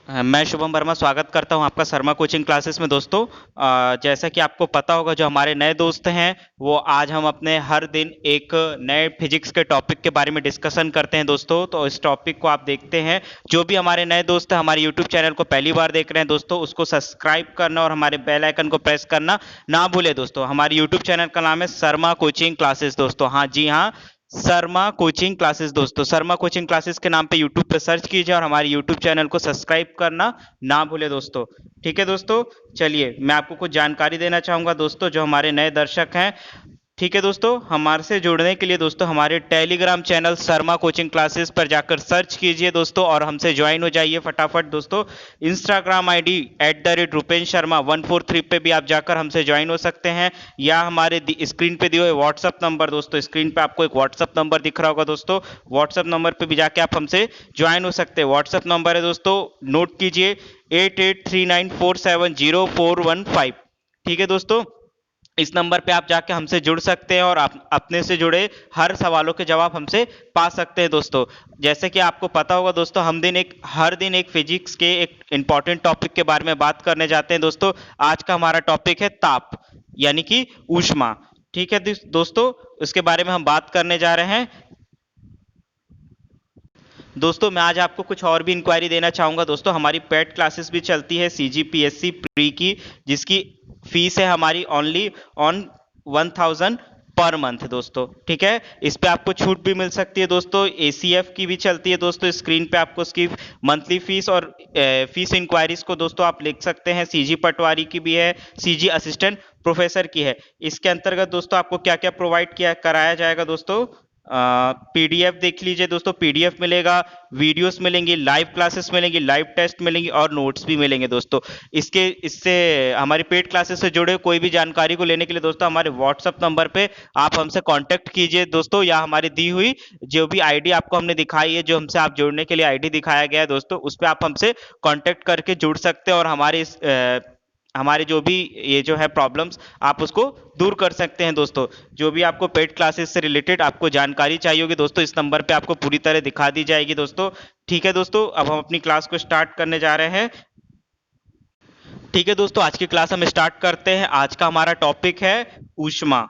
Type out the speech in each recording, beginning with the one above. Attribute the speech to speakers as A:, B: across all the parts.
A: मैं शुभम वर्मा स्वागत करता हूं आपका शर्मा कोचिंग क्लासेस में दोस्तों। जैसा कि आपको पता होगा, जो हमारे नए दोस्त हैं वो आज हम अपने हर दिन एक नए फिजिक्स के टॉपिक के बारे में डिस्कशन करते हैं दोस्तों। तो इस टॉपिक को आप देखते हैं। जो भी हमारे नए दोस्त हैं, हमारे यूट्यूब चैनल को पहली बार देख रहे हैं दोस्तों, उसको सब्सक्राइब करना और हमारे बेल आइकन को प्रेस करना ना भूले दोस्तों। हमारे यूट्यूब चैनल का नाम है शर्मा कोचिंग क्लासेस दोस्तों। हाँ जी हाँ, शर्मा कोचिंग क्लासेस दोस्तों। शर्मा कोचिंग क्लासेस के नाम पे यूट्यूब पे सर्च कीजिए और हमारे यूट्यूब चैनल को सब्सक्राइब करना ना भूले दोस्तों। ठीक है दोस्तों, चलिए मैं आपको कुछ जानकारी देना चाहूंगा दोस्तों, जो हमारे नए दर्शक हैं। ठीक है दोस्तों, हमारे से जुड़ने के लिए दोस्तों हमारे Telegram channel Sharma coaching classes पर जाकर सर्च कीजिए दोस्तों और हमसे ज्वाइन हो जाइए फटाफट दोस्तों। इंस्टाग्राम आईडी @रूपेश शर्मा 143 पे भी आप जाकर हमसे ज्वाइन हो सकते हैं, या हमारे स्क्रीन पे दिए हुए व्हाट्सअप नंबर दोस्तों, स्क्रीन पे आपको एक व्हाट्सअप नंबर दिख रहा होगा दोस्तों, व्हाट्सअप नंबर पे भी जाके आप हमसे ज्वाइन हो सकते हैं। व्हाट्सअप नंबर है दोस्तों, नोट कीजिए 8839470415। ठीक है दोस्तों, इस नंबर पे आप जाके हमसे जुड़ सकते हैं और आप अपने से जुड़े हर सवालों के जवाब हमसे पा सकते हैं दोस्तों। जैसे कि आपको पता होगा दोस्तों, हम हर दिन एक फिजिक्स के एक इंपॉर्टेंट टॉपिक के बारे में बात करने जाते हैं दोस्तों। आज का हमारा टॉपिक है ताप, यानी कि ऊष्मा। ठीक है दोस्तों, उसके बारे में हम बात करने जा रहे हैं दोस्तों। मैं आज आपको कुछ और भी इंक्वायरी देना चाहूंगा दोस्तों। हमारी पेड क्लासेस भी चलती है CGPSC प्री की, जिसकी फीस है हमारी ओनली ऑन 1000 पर मंथ दोस्तों। ठीक है, इस पे आपको छूट भी मिल सकती है दोस्तों। ACF की भी चलती है दोस्तों, स्क्रीन पे आपको उसकी मंथली फीस और फीस इंक्वायरीज को दोस्तों आप लिख सकते हैं। CG पटवारी की भी है, CG असिस्टेंट प्रोफेसर की है। इसके अंतर्गत दोस्तों आपको क्या क्या प्रोवाइड किया कराया जाएगा दोस्तों। PDF देख लीजिए दोस्तों, PDF मिलेगा, वीडियोस मिलेंगी, लाइव क्लासेस मिलेंगी, लाइव टेस्ट मिलेंगी और नोट्स भी मिलेंगे दोस्तों। इससे हमारी पेड क्लासेस से जुड़े कोई भी जानकारी को लेने के लिए दोस्तों हमारे व्हाट्सएप नंबर पे आप हमसे कांटेक्ट कीजिए दोस्तों, या हमारी दी हुई जो भी आईडी आपको हमने दिखाई है, जो हमसे आप जुड़ने के लिए आईडी दिखाया गया है दोस्तों, उस पर आप हमसे कांटेक्ट करके जुड़ सकते हैं और हमारे जो भी ये जो है प्रॉब्लम्स, आप उसको दूर कर सकते हैं दोस्तों। जो भी आपको पेड क्लासेस से रिलेटेड आपको जानकारी चाहिए होगी दोस्तों, इस नंबर पे आपको पूरी तरह दिखा दी जाएगी दोस्तों। ठीक है दोस्तों, अब हम अपनी क्लास को स्टार्ट करने जा रहे हैं। ठीक है दोस्तों, आज की क्लास हम स्टार्ट करते हैं। आज का हमारा टॉपिक है ऊष्मा।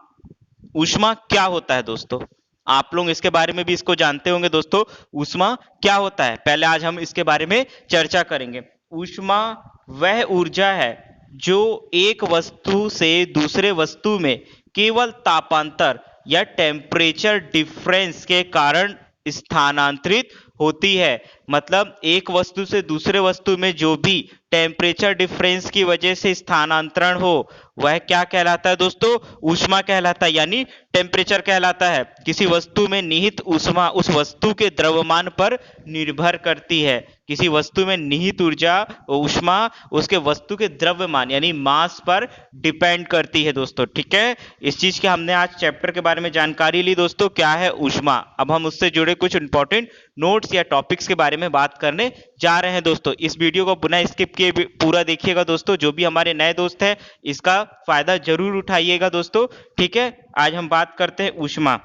A: ऊष्मा क्या होता है दोस्तों, आप लोग इसके बारे में भी इसको जानते होंगे दोस्तों। ऊष्मा क्या होता है, पहले आज हम इसके बारे में चर्चा करेंगे। ऊष्मा वह ऊर्जा है जो एक वस्तु से दूसरे वस्तु में केवल तापांतर या टेम्परेचर डिफरेंस के कारण स्थानांतरित होती है। मतलब एक वस्तु से दूसरे वस्तु में जो भी टेम्परेचर डिफरेंस की वजह से स्थानांतरण हो, वह क्या कहलाता है दोस्तों, ऊष्मा कहलाता है, यानी टेम्परेचर कहलाता है। किसी वस्तु में निहित ऊष्मा उस वस्तु के द्रव्यमान पर निर्भर करती है। किसी वस्तु में निहित ऊर्जा ऊष्मा उसके वस्तु के द्रव्यमान यानी मास पर डिपेंड करती है दोस्तों। ठीक है, इस चीज के हमने आज चैप्टर के बारे में जानकारी ली दोस्तों, क्या है ऊष्मा। अब हम उससे जुड़े कुछ इंपॉर्टेंट नोट्स या टॉपिक्स के बारे में बात करने जा रहे हैं दोस्तों। इस वीडियो को बिना स्किप किए पूरा देखिएगा दोस्तों। जो भी हमारे नए दोस्त हैं, इसका फायदा जरूर उठाइएगा दोस्तों। ठीक है, आज हम बात करते हैं ऊष्मा।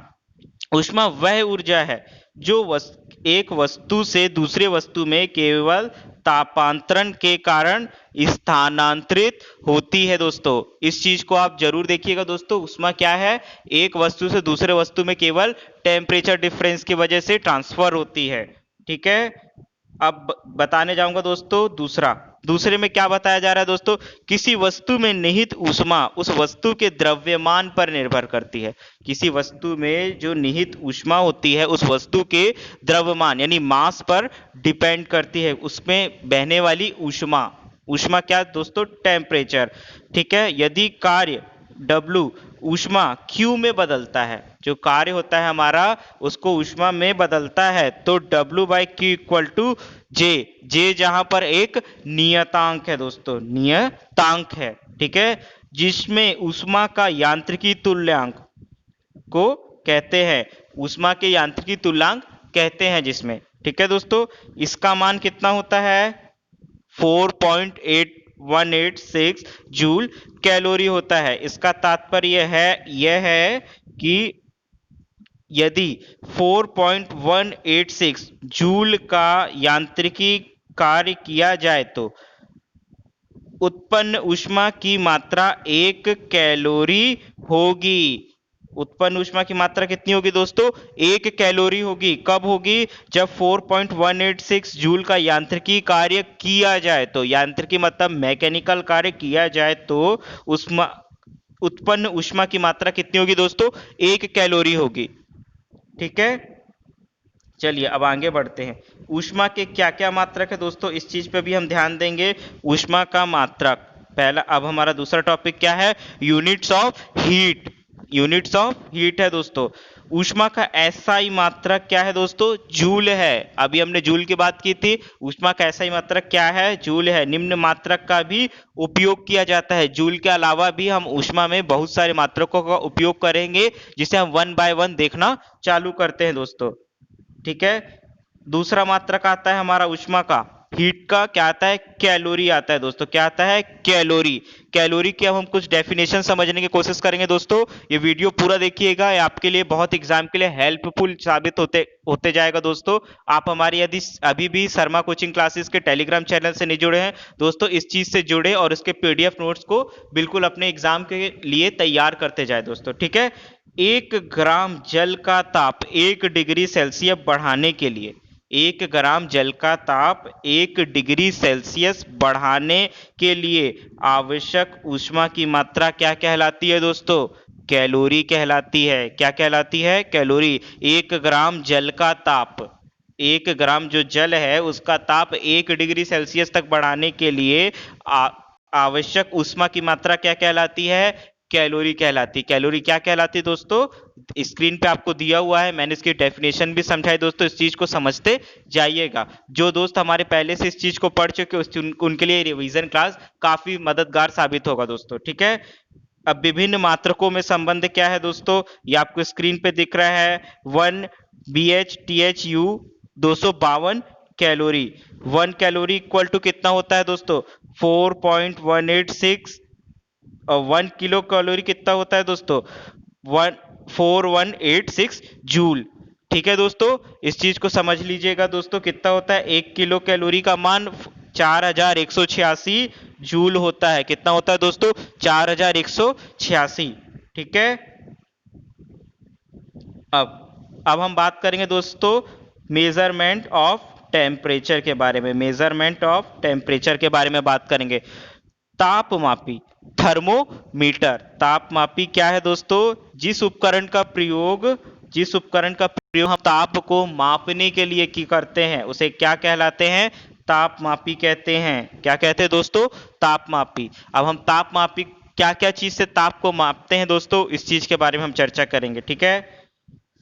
A: ऊष्मा वह ऊर्जा है जो एक वस्तु से दूसरे वस्तु में केवल तापांतरण के कारण स्थानांतरित होती है दोस्तों। इस चीज को आप जरूर देखिएगा दोस्तों। ऊष्मा क्या है, एक वस्तु से दूसरे वस्तु में केवल टेम्परेचर डिफरेंस की वजह से ट्रांसफर होती है। ठीक है, अब बताने जाऊंगा दोस्तों दूसरे में क्या बताया जा रहा है दोस्तों। किसी वस्तु में निहित ऊष्मा उस वस्तु के द्रव्यमान पर निर्भर करती है। किसी वस्तु में जो निहित ऊष्मा होती है उस वस्तु के द्रव्यमान यानी मास पर डिपेंड करती है, उसमें बहने वाली ऊष्मा। ऊष्मा क्या दोस्तों, टेम्परेचर। ठीक है, यदि कार्य W ऊष्मा Q में बदलता है, जो कार्य होता है हमारा उसको ऊष्मा में बदलता है, तो W/Q इक्वल टू जे जहां पर एक नियतांक है दोस्तों, नियतांक है। ठीक है, जिसमें ऊष्मा का यांत्रिकी तुल्यांक को कहते हैं, ऊष्मा के यांत्रिकी तुल्यांक कहते हैं जिसमें। ठीक है दोस्तों, इसका मान कितना होता है, 4.8186 जूल कैलोरी होता है। इसका तात्पर्य यह है कि यदि 4.186 जूल का यांत्रिकी कार्य किया जाए तो उत्पन्न ऊष्मा की मात्रा 1 कैलोरी होगी। उत्पन्न ऊष्मा की मात्रा कितनी होगी दोस्तों? 1 कैलोरी होगी। कब होगी? जब 4.186 जूल का यांत्रिकी कार्य किया जाए तो, यांत्रिकी मतलब मैकेनिकल कार्य किया जाए तो उष्मा उत्पन्न ऊष्मा की मात्रा कितनी होगी दोस्तों? 1 कैलोरी होगी। ठीक है, चलिए अब आगे बढ़ते हैं। ऊष्मा के क्या क्या मात्रक है दोस्तों, इस चीज पे भी हम ध्यान देंगे। ऊष्मा का मात्रक पहला। अब हमारा दूसरा टॉपिक क्या है? Units of heat. Units of heat है दोस्तों। ऊष्मा का एसआई मात्रक क्या है दोस्तों? जूल है। अभी हमने जूल की बात की थी। ऊष्मा का एसआई मात्रक क्या है? जूल है। निम्न मात्रक का भी उपयोग किया जाता है। जूल के अलावा भी हम ऊष्मा में बहुत सारे मात्रकों का उपयोग करेंगे, जिसे हम वन बाय वन देखना चालू करते हैं दोस्तों। ठीक है, दूसरा मात्रक आता है हमारा ऊष्मा का, हीट का, क्या आता है? कैलोरी आता है दोस्तों। क्या आता है? कैलोरी। कैलोरी की अब हम कुछ डेफिनेशन समझने की कोशिश करेंगे दोस्तों। ये वीडियो पूरा देखिएगा, ये आपके लिए बहुत एग्जाम के लिए हेल्पफुल साबित होते होते जाएगा दोस्तों। आप हमारी यदि अभी भी शर्मा कोचिंग क्लासेस के टेलीग्राम चैनल से नहीं जुड़े हैं दोस्तों, इस चीज से जुड़े और उसके पीडीएफ नोट्स को बिल्कुल अपने एग्जाम के लिए तैयार करते जाए दोस्तों। ठीक है, 1 ग्राम जल का ताप 1 डिग्री सेल्सियस बढ़ाने के लिए, 1 ग्राम जल का ताप 1 डिग्री सेल्सियस बढ़ाने के लिए आवश्यक ऊष्मा की मात्रा क्या कहलाती है दोस्तों? कैलोरी कहलाती है। क्या कहलाती है? कैलोरी। 1 ग्राम जल का ताप, 1 ग्राम जो जल है उसका ताप 1 डिग्री सेल्सियस तक बढ़ाने के लिए आवश्यक ऊष्मा की मात्रा क्या कहलाती है? कैलोरी कहलाती। कैलोरी क्या कहलाती है दोस्तों? स्क्रीन पे आपको दिया हुआ है, मैंने इसकी डेफिनेशन भी समझाई दोस्तों, इस चीज को समझते जाइएगा। जो दोस्त हमारे पहले से इस चीज को पढ़ चुके उनके लिए रिवीजन क्लास काफी मददगार साबित होगा दोस्तों। ठीक है, अब विभिन्न मात्रकों में संबंध क्या है दोस्तों, ये आपको स्क्रीन पे दिख रहा है। 1 BHTHU 252 calorie. 1 calorie equal to कितना होता है दोस्तों? 4.186। और 1 किलो कैलोरी कितना होता है दोस्तों? 4186 जूल। ठीक है दोस्तों, इस चीज को समझ लीजिएगा दोस्तों, कितना होता है? 1 किलो कैलोरी का मान 4186 जूल होता है। कितना होता है दोस्तों? 4186। ठीक है, अब हम बात करेंगे दोस्तों मेजरमेंट ऑफ टेम्परेचर के बारे में। मेजरमेंट ऑफ टेम्परेचर के बारे में बात करेंगे। तापमापी, थर्मोमीटर। तापमापी क्या है दोस्तों? जिस उपकरण का प्रयोग हम ताप को मापने के लिए की करते हैं उसे क्या कहलाते हैं? तापमापी कहते हैं। क्या कहते हैं दोस्तों? तापमापी। अब हम तापमापी क्या क्या चीज से ताप को मापते हैं दोस्तों, इस चीज के बारे में हम चर्चा करेंगे। ठीक है,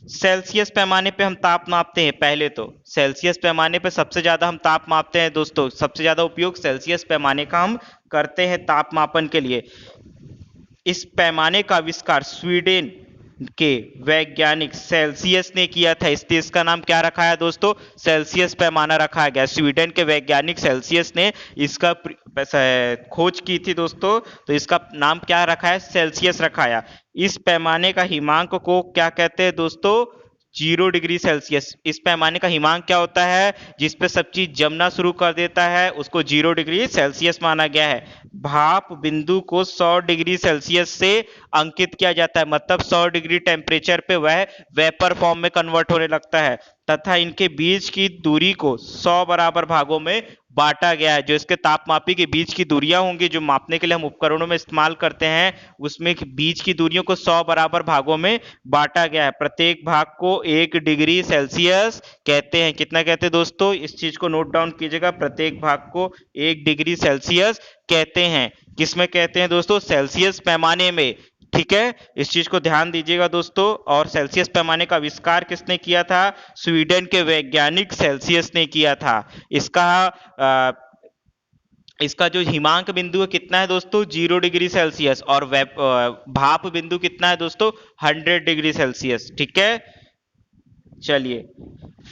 A: सेल्सियस पैमाने पे हम ताप मापते हैं। पहले तो सेल्सियस पैमाने पे सबसे ज्यादा हम ताप मापते हैं दोस्तों, सबसे ज्यादा उपयोग सेल्सियस पैमाने का हम करते हैं ताप मापन के लिए। इस पैमाने का आविष्कार स्वीडन के वैज्ञानिक सेल्सियस ने किया था, इसलिए इसका नाम क्या रखा है दोस्तों? सेल्सियस पैमाना रखा गया। स्वीडन के वैज्ञानिक सेल्सियस ने इसका खोज की थी दोस्तों, तो इसका नाम क्या रखा है? सेल्सियस रखाया। इस पैमाने का हिमांक को क्या कहते हैं दोस्तों? 0 डिग्री सेल्सियस। इस पैमाने का हिमांक क्या होता है? जिस पे सब चीज जमना शुरू कर देता है उसको 0 डिग्री सेल्सियस माना गया है। भाप बिंदु को 100 डिग्री सेल्सियस से अंकित किया जाता है, मतलब 100 डिग्री टेम्परेचर पे वह वेपर फॉर्म में कन्वर्ट होने लगता है, तथा इनके बीच की दूरी को 100 बराबर भागों में बांटा गया है। जो इसके तापमापी के बीच की दूरियां होंगी जो मापने के लिए हम उपकरणों में इस्तेमाल करते हैं, उसमें बीच की दूरियों को 100 बराबर भागों में बांटा गया है। प्रत्येक भाग को 1 डिग्री सेल्सियस कहते हैं। कितना कहते हैं दोस्तों? इस चीज को नोट डाउन कीजिएगा, प्रत्येक भाग को 1 डिग्री सेल्सियस कहते हैं। किसमें कहते हैं दोस्तों? सेल्सियस पैमाने में। ठीक है, इस चीज को ध्यान दीजिएगा दोस्तों। और सेल्सियस पैमाने का आविष्कार किसने किया था? स्वीडन के वैज्ञानिक सेल्सियस ने किया था। इसका जो हिमांक बिंदु है कितना है दोस्तों? 0 डिग्री सेल्सियस। और भाप बिंदु कितना है दोस्तों? 100 डिग्री सेल्सियस। ठीक है, चलिए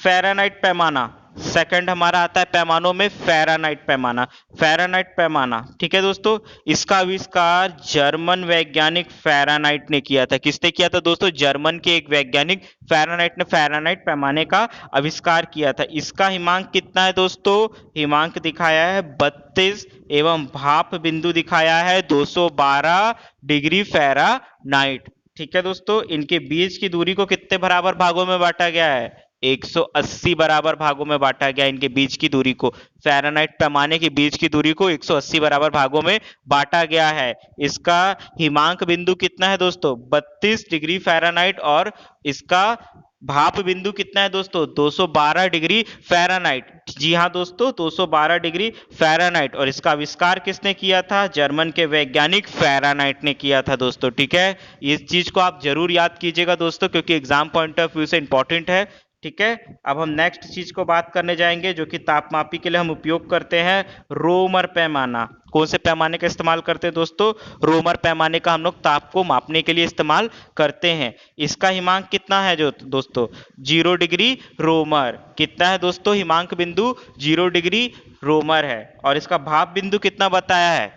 A: फ़ारेनहाइट पैमाना। सेकंड हमारा आता है पैमानों में फ़ारेनहाइट पैमाना। फ़ारेनहाइट पैमाना, ठीक है दोस्तों, इसका आविष्कार जर्मन वैज्ञानिक फ़ारेनहाइट ने किया था। किसने किया था दोस्तों? जर्मन के एक वैज्ञानिक फ़ारेनहाइट ने फ़ारेनहाइट पैमाने का आविष्कार किया था। इसका हिमांक कितना है दोस्तों? हिमांक दिखाया है 32 एवं भाप बिंदु दिखाया है 212 डिग्री फ़ारेनहाइट। ठीक है दोस्तों, इनके बीच की दूरी को कितने बराबर भागों में बांटा गया है? 180 बराबर भागों में बांटा गया इनके बीच की दूरी को। फ़ारेनहाइट पैमाने के बीच की दूरी को 180 बराबर भागों में बांटा गया है। इसका हिमांक बिंदु कितना है दोस्तों? 32 डिग्री फ़ारेनहाइट, और इसका भाप बिंदु कितना है दोस्तों? 212 डिग्री फ़ारेनहाइट। जी हाँ दोस्तों, 212 डिग्री फ़ारेनहाइट। और इसका आविष्कार किसने किया था? जर्मन के वैज्ञानिक फ़ारेनहाइट ने किया था दोस्तों। ठीक है, इस चीज को आप जरूर याद कीजिएगा दोस्तों, क्योंकि एग्जाम पॉइंट ऑफ व्यू से इंपॉर्टेंट है। ठीक है, अब हम नेक्स्ट चीज को बात करने जाएंगे जो कि तापमापी के लिए हम उपयोग करते हैं, रोमर पैमाना। कौन से पैमाने का इस्तेमाल करते हैं दोस्तों? रोमर पैमाने का हम लोग ताप को मापने के लिए इस्तेमाल करते हैं। इसका हिमांक कितना है जो दोस्तों? 0 डिग्री रोमर। कितना है दोस्तों हिमांक बिंदु? 0 डिग्री रोमर है। और इसका भाप बिंदु कितना बताया है?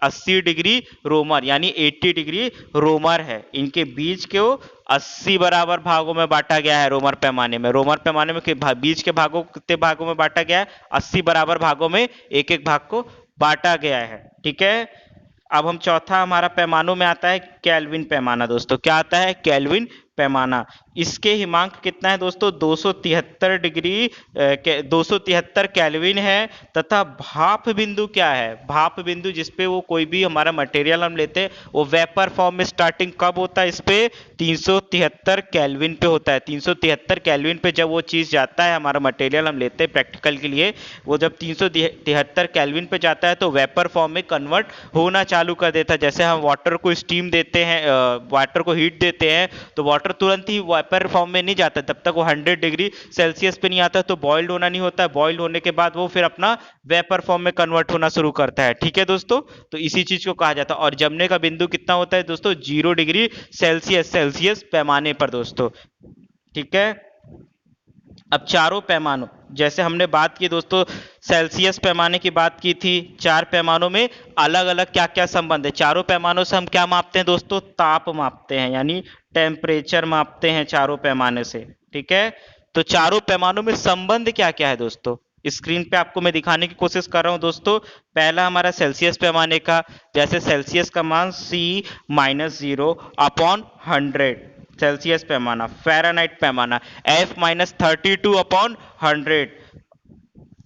A: 80 डिग्री रोमर, यानी 80 डिग्री रोमर है। इनके बीच को 80 बराबर भागों में बांटा गया है रोमर पैमाने में। रोमर पैमाने में बीच के भागों को कितने भागों में बांटा गया है? 80 बराबर भागों में एक एक भाग को बांटा गया है। ठीक है, अब हम चौथा हमारा पैमानों में आता है केल्विन पैमाना। दोस्तों क्या आता है? केल्विन पैमाना। इसके हिमांक कितना है दोस्तों? 273 डिग्री 273 केल्विन है। तथा भाप बिंदु क्या है? भाप बिंदु जिसपे वो कोई भी हमारा मटेरियल हम लेते हैं वो वेपर फॉर्म में स्टार्टिंग कब होता है? इस पे 373 केल्विन पे होता है। 373 केल्विन पे जब वो चीज जाता है, हमारा मटेरियल हम लेते हैं प्रैक्टिकल के लिए, वो जब 373 केल्विन पे जाता है तो वेपर फॉर्म में कन्वर्ट होना चालू कर देता है। जैसे हम वाटर को स्टीम देते हैं, वाटर को हीट देते हैं, तो वाटर तुरंत ही वेपर फॉर्म में नहीं जाता, तब तक वो 100 डिग्री सेल्सियस पे नहीं आता, तो बॉइल्ड होना नहीं होता है। बॉइल्ड होने के बाद वो फिर अपना वेपर फॉर्म में कन्वर्ट होना शुरू करता है। ठीक है दोस्तों, तो इसी चीज को कहा जाता है। और जमने का बिंदु कितना होता है दोस्तों? 0 डिग्री सेल्सियस पैमाने पर दोस्तों। ठीक है, अब चारों पैमानों, जैसे हमने बात की दोस्तों सेल्सियस पैमाने की बात की थी, 4 पैमानों में अलग अलग क्या क्या संबंध है। चारों पैमानों से हम क्या मापते हैं दोस्तों? ताप मापते हैं, यानी टेम्परेचर मापते हैं चारों पैमाने से। ठीक है, तो चारों पैमानों में संबंध क्या क्या है दोस्तों? स्क्रीन पे आपको मैं दिखाने की कोशिश कर रहा हूं दोस्तों। पहला हमारा सेल्सियस पैमाने का, जैसे सेल्सियस का मान C-0 अपॉन 100 सेल्सियस पैमाना। फ़ारेनहाइट पैमाना F-32 अपॉन 100।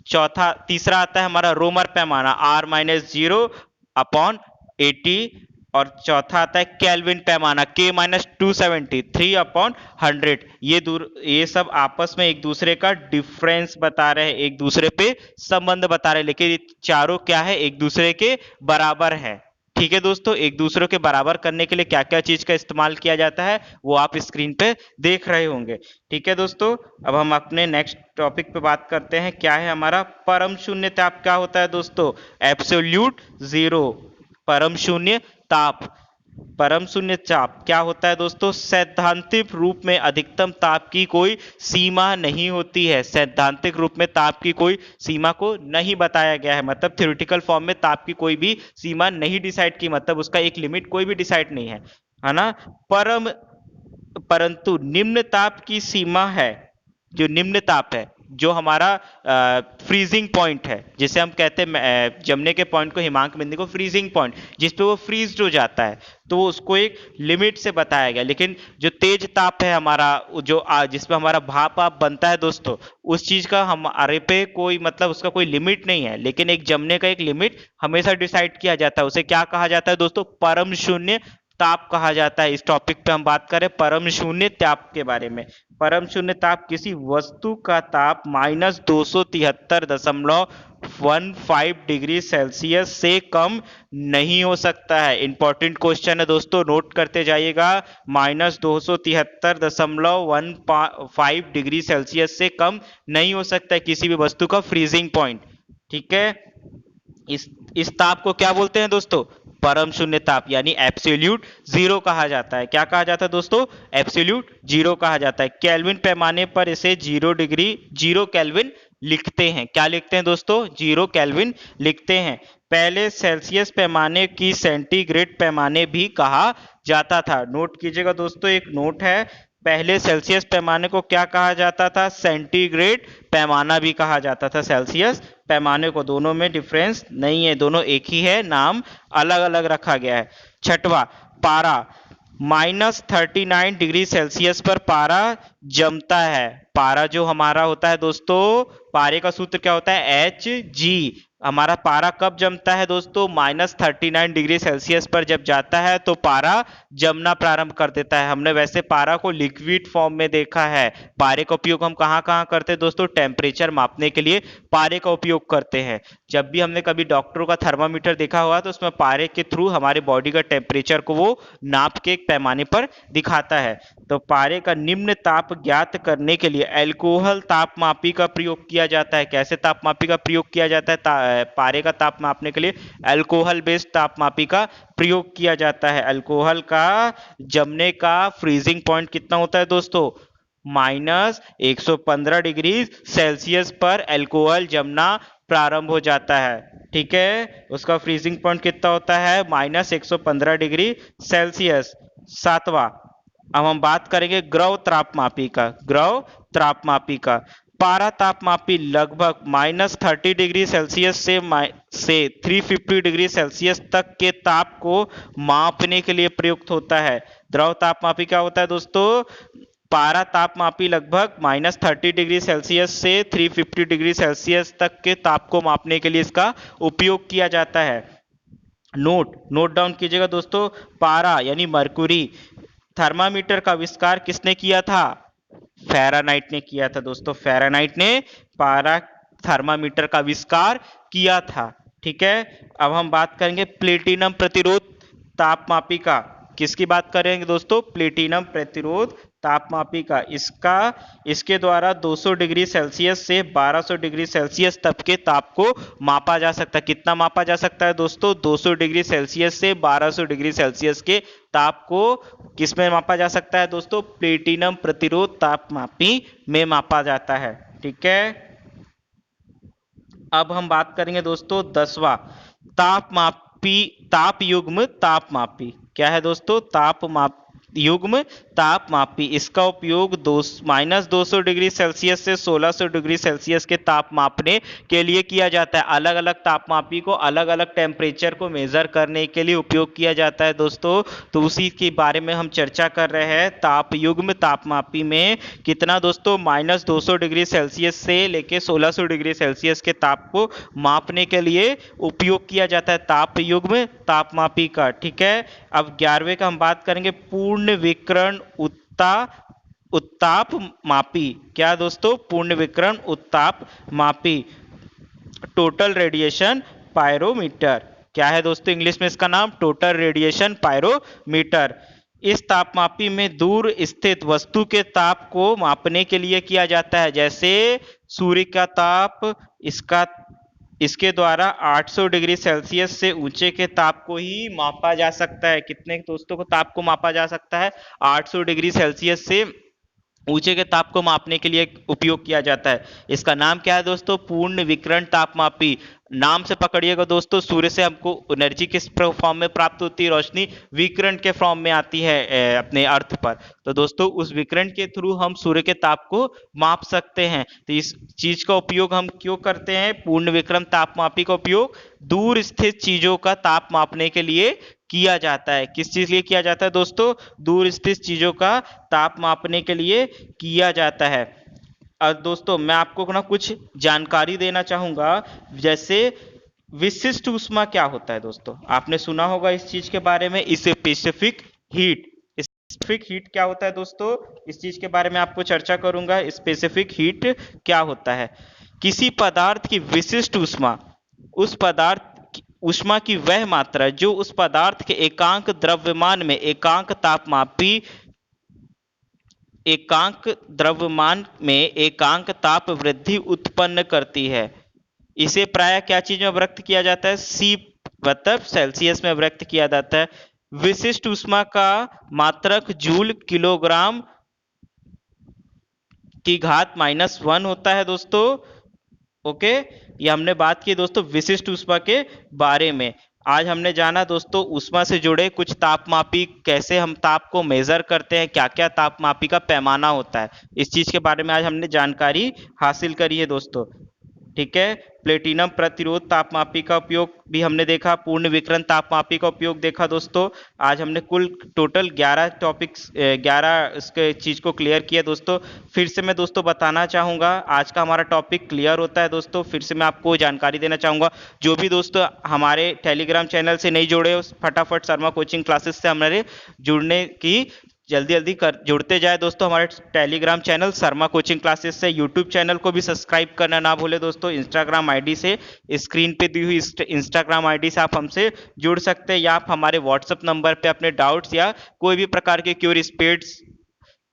A: चौथा तीसरा आता है हमारा रोमर पैमाना R-0 अपॉन 80। और चौथा आता है केल्विन पैमाना K-273 अपॉन 100। ये सब आपस में एक दूसरे का डिफरेंस बता रहे हैं, एक दूसरे पे संबंध बता रहे हैं, लेकिन ये चारों क्या है? एक दूसरे के बराबर है। ठीक है दोस्तों, एक दूसरे के बराबर करने के लिए क्या क्या चीज का इस्तेमाल किया जाता है वो आप स्क्रीन पे देख रहे होंगे। ठीक है दोस्तों, अब हम अपने नेक्स्ट टॉपिक पे बात करते हैं। क्या है हमारा परम शून्य ताप? क्या होता है दोस्तों? Absolute zero. परम शून्य ताप। परम शून्य ताप क्या होता है दोस्तों? सैद्धांतिक रूप में अधिकतम ताप की कोई सीमा नहीं होती है। सैद्धांतिक रूप में ताप की कोई सीमा को नहीं बताया गया है, मतलब थ्योरेटिकल फॉर्म में ताप की कोई भी सीमा नहीं डिसाइड की, मतलब उसका एक लिमिट कोई भी डिसाइड नहीं है ना। परंतु निम्न ताप की सीमा है, जो निम्न ताप है, जो हमारा फ्रीजिंग पॉइंट है, जिसे हम कहते हैं जमने के पॉइंट को, हिमांक बिंदु को फ्रीजिंग पॉइंट, जिसपे वो फ्रीज हो जाता है, तो उसको एक लिमिट से बताया गया। लेकिन जो तेज ताप है हमारा, जो जिसपे हमारा भाप आप बनता है दोस्तों, उस चीज का हमारे पे कोई मतलब उसका कोई लिमिट नहीं है, लेकिन एक जमने का एक लिमिट हमेशा डिसाइड किया जाता है। उसे क्या कहा जाता है दोस्तों? परम शून्य ताप कहा जाता है। इस टॉपिक पे हम बात करें परम शून्य ताप के बारे में। परम शून्य ताप किसी वस्तु का ताप -273.15 डिग्री सेल्सियस से कम नहीं हो सकता है। इंपॉर्टेंट क्वेश्चन है दोस्तों, नोट करते जाइएगा। -273.15 डिग्री सेल्सियस से कम नहीं हो सकता है किसी भी वस्तु का फ्रीजिंग पॉइंट। ठीक है, इस ताप को क्या बोलते हैं दोस्तों? परम शून्य ताप, यानी एब्सोल्यूट जीरो कहा जाता है। क्या कहा जाता है दोस्तों? एब्सोल्यूट जीरो कहा जाता है। केल्विन पैमाने पर इसे 0 केल्विन लिखते हैं। क्या लिखते हैं दोस्तों? 0 केल्विन लिखते हैं। पहले सेल्सियस पैमाने की सेंटीग्रेड पैमाने भी कहा जाता था। नोट कीजिएगा दोस्तों, एक नोट है, पहले सेल्सियस पैमाने को क्या कहा जाता था? सेंटीग्रेड पैमाना भी कहा जाता था सेल्सियस पैमाने को। दोनों में डिफरेंस नहीं है, दोनों एक ही है, नाम अलग अलग रखा गया है। छठवा, पारा। -39 डिग्री सेल्सियस पर पारा जमता है। पारा जो हमारा होता है दोस्तों, पारे का सूत्र क्या होता है? Hg। हमारा पारा कब जमता है दोस्तों? -39 डिग्री सेल्सियस पर जब जाता है तो पारा जमना प्रारंभ कर देता है। हमने वैसे पारा को लिक्विड फॉर्म में देखा है। पारे का उपयोग हम कहाँ कहाँ करते हैं दोस्तों? टेम्परेचर मापने के लिए पारे का उपयोग करते हैं। जब भी हमने कभी डॉक्टरों का थर्मामीटर देखा होगा तो उसमें पारे के थ्रू हमारे बॉडी का टेम्परेचर को वो नाप के एक पैमाने पर दिखाता है। तो पारे का निम्न ताप ज्ञात करने के लिए अल्कोहल तापमापी का प्रयोग किया जाता है। कैसे तापमापी का प्रयोग किया जाता है? पारे का ताप मापने के लिए अल्कोहल बेस्ड तापमापी का प्रयोग किया जाता है। अल्कोहल का जमने का फ्रीजिंग पॉइंट कितना होता है दोस्तों? -115 डिग्री सेल्सियस पर अल्कोहल जमना प्रारंभ हो जाता है। ठीक है, उसका फ्रीजिंग पॉइंट कितना होता है? -115 डिग्री सेल्सियस। सातवां, अब हम बात करेंगे ग्रव तापमापी का। ग्रव तापमापी का पारा तापमापी लगभग -30 डिग्री सेल्सियस से 350 डिग्री सेल्सियस तक के ताप को मापने के लिए प्रयुक्त होता है। द्रव तापमापी क्या होता है दोस्तों? पारा तापमापी लगभग -30 डिग्री सेल्सियस से 350 डिग्री सेल्सियस तक के ताप को मापने के लिए इसका उपयोग किया जाता है। नोट डाउन कीजिएगा दोस्तों, पारा यानी मरकुरी थर्मामीटर का आविष्कार किसने किया था? फ़ारेनहाइट ने किया था दोस्तों। फ़ारेनहाइट ने पारा थर्मामीटर का आविष्कार किया था। ठीक है, अब हम बात करेंगे प्लेटिनम प्रतिरोध तापमापी का। किसकी बात करेंगे दोस्तों? प्लेटिनम प्रतिरोध तापमापी का। इसके द्वारा 200 डिग्री सेल्सियस से 1200 डिग्री सेल्सियस तक के ताप को मापा जा सकता है। कितना मापा जा सकता है दोस्तों? 200 डिग्री सेल्सियस से 1200 डिग्री सेल्सियस के ताप को किस में मापा जा सकता है दोस्तों? प्लेटिनम प्रतिरोध तापमापी में मापा जाता है। ठीक है, अब हम बात करेंगे दोस्तों 10वां, ताप युग्म तापमापी। क्या है दोस्तों? युग्म तापमापी। इसका उपयोग -200 डिग्री सेल्सियस से 1600 डिग्री सेल्सियस के ताप मापने के लिए किया जाता है। अलग अलग तापमापी को अलग अलग टेम्परेचर को मेजर करने के लिए उपयोग किया जाता है दोस्तों। तो उसी के बारे में हम चर्चा कर रहे हैं। ताप युग्म तापमापी में कितना दोस्तों? -200 डिग्री सेल्सियस से लेके 1600 डिग्री सेल्सियस के ताप को मापने के लिए उपयोग किया जाता है ताप युग्म तापमापी का। ठीक है, अब 11वें का हम बात करेंगे पूर्ण विकिरण उत्ताप मापी। क्या दोस्तों? पूर्ण विकिरण उत्ताप मापी, टोटल रेडिएशन पायरोमीटर। क्या है दोस्तों इंग्लिश में इसका नाम? Total radiation pyrometer. इस तापमापी में दूर स्थित वस्तु के ताप को मापने के लिए किया जाता है। जैसे सूर्य का ताप, इसके द्वारा 800 डिग्री सेल्सियस से ऊंचे के ताप को ही मापा जा सकता है। कितने दोस्तों को ताप को मापा जा सकता है? 800 डिग्री सेल्सियस से ऊंचे के ताप को मापने के लिए उपयोग किया जाता है। इसका नाम क्या है दोस्तों? पूर्ण विकिरण तापमापी। नाम से पकड़िएगा दोस्तों, सूर्य से हमको एनर्जी किस फॉर्म में प्राप्त होती है? रोशनी विकिरण के फॉर्म में आती है अपने अर्थ पर। तो दोस्तों उस विकिरण के थ्रू हम सूर्य के ताप को माप सकते हैं। तो इस चीज का उपयोग हम क्यों करते हैं? पूर्ण विकिरण तापमापी का उपयोग दूर स्थित चीजों का ताप मापने के लिए किया जाता है। किस चीज लिए किया जाता है दोस्तों? दूर स्थित चीजों का ताप मापने के लिए किया जाता है। दोस्तों मैं आपको ना कुछ जानकारी देना चाहूंगा। जैसे विशिष्ट ऊष्मा क्या होता है दोस्तों? आपने सुना होगा इस चीज के बारे में, स्पेसिफिक हीट। स्पेसिफिक हीट क्या होता है दोस्तों? इस चीज के बारे में आपको चर्चा करूंगा। स्पेसिफिक हीट क्या होता है? किसी पदार्थ की विशिष्ट ऊष्मा, उस पदार्थ ऊष्मा की वह मात्रा जो उस पदार्थ के एकांक द्रव्यमान में एकांक ताप वृद्धि उत्पन्न करती है। इसे प्राय क्या चीज में व्यक्त किया जाता है? सी मतलब सेल्सियस में व्यक्त किया जाता है। विशिष्ट ऊष्मा का मात्रक जूल किलोग्राम की घात -1 होता है दोस्तों। ओके, ये हमने बात की दोस्तों विशिष्ट ऊष्मा के बारे में। आज हमने जाना दोस्तों ऊष्मा से जुड़े कुछ तापमापी, कैसे हम ताप को मेजर करते हैं, क्या क्या तापमापी का पैमाना होता है, इस चीज के बारे में आज हमने जानकारी हासिल करी है दोस्तों। ठीक है, प्लेटिनम प्रतिरोध तापमापी का उपयोग भी हमने देखा, पूर्ण विकिरण तापमापी का उपयोग देखा दोस्तों। आज हमने कुल टोटल 11 टॉपिक्स 11 इसके चीज को क्लियर किया दोस्तों। फिर से मैं दोस्तों बताना चाहूंगा, आज का हमारा टॉपिक क्लियर होता है दोस्तों। फिर से मैं आपको जानकारी देना चाहूंगा, जो भी दोस्तों हमारे टेलीग्राम चैनल से नहीं जुड़े हो, फटाफट शर्मा कोचिंग क्लासेस से हमारे जुड़ने की जल्दी जल्दी कर जुड़ते जाए दोस्तों। हमारे Telegram channel Sharma coaching classes से, यूट्यूब चैनल को भी सब्सक्राइब करना ना भूले दोस्तों। इंस्टाग्राम आईडी से, स्क्रीन पे दी हुई इंस्टाग्राम आईडी से आप हमसे जुड़ सकते हैं, या आप हमारे व्हाट्सएप नंबर पे अपने डाउट्स या कोई भी प्रकार के क्यूरीज,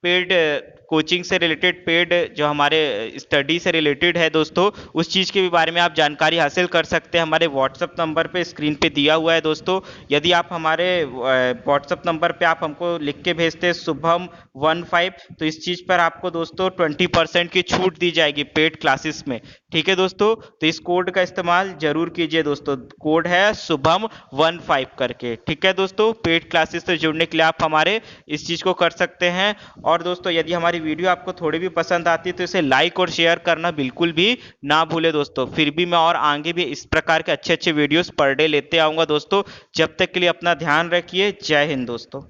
A: पेड कोचिंग से रिलेटेड, पेड जो हमारे स्टडी से रिलेटेड है दोस्तों, उस चीज़ के भी बारे में आप जानकारी हासिल कर सकते हैं। हमारे व्हाट्सअप नंबर पे स्क्रीन पे दिया हुआ है दोस्तों। यदि आप हमारे व्हाट्सअप नंबर पे आप हमको लिख के भेजते हैं शुभम15, तो इस चीज़ पर आपको दोस्तों 20% की छूट दी जाएगी पेड क्लासेस में। ठीक है दोस्तों, तो इस कोड का इस्तेमाल जरूर कीजिए दोस्तों। कोड है शुभम15 करके। ठीक है दोस्तों, पेड क्लासेस से जुड़ने के लिए आप हमारे इस चीज़ को कर सकते हैं। और दोस्तों यदि हमारी वीडियो आपको थोड़ी भी पसंद आती है तो इसे लाइक और शेयर करना बिल्कुल भी ना भूले दोस्तों। फिर भी मैं और आगे भी इस प्रकार के अच्छे अच्छे वीडियोस पर डे लेते आऊंगा दोस्तों। जब तक के लिए अपना ध्यान रखिए। जय हिंद दोस्तों।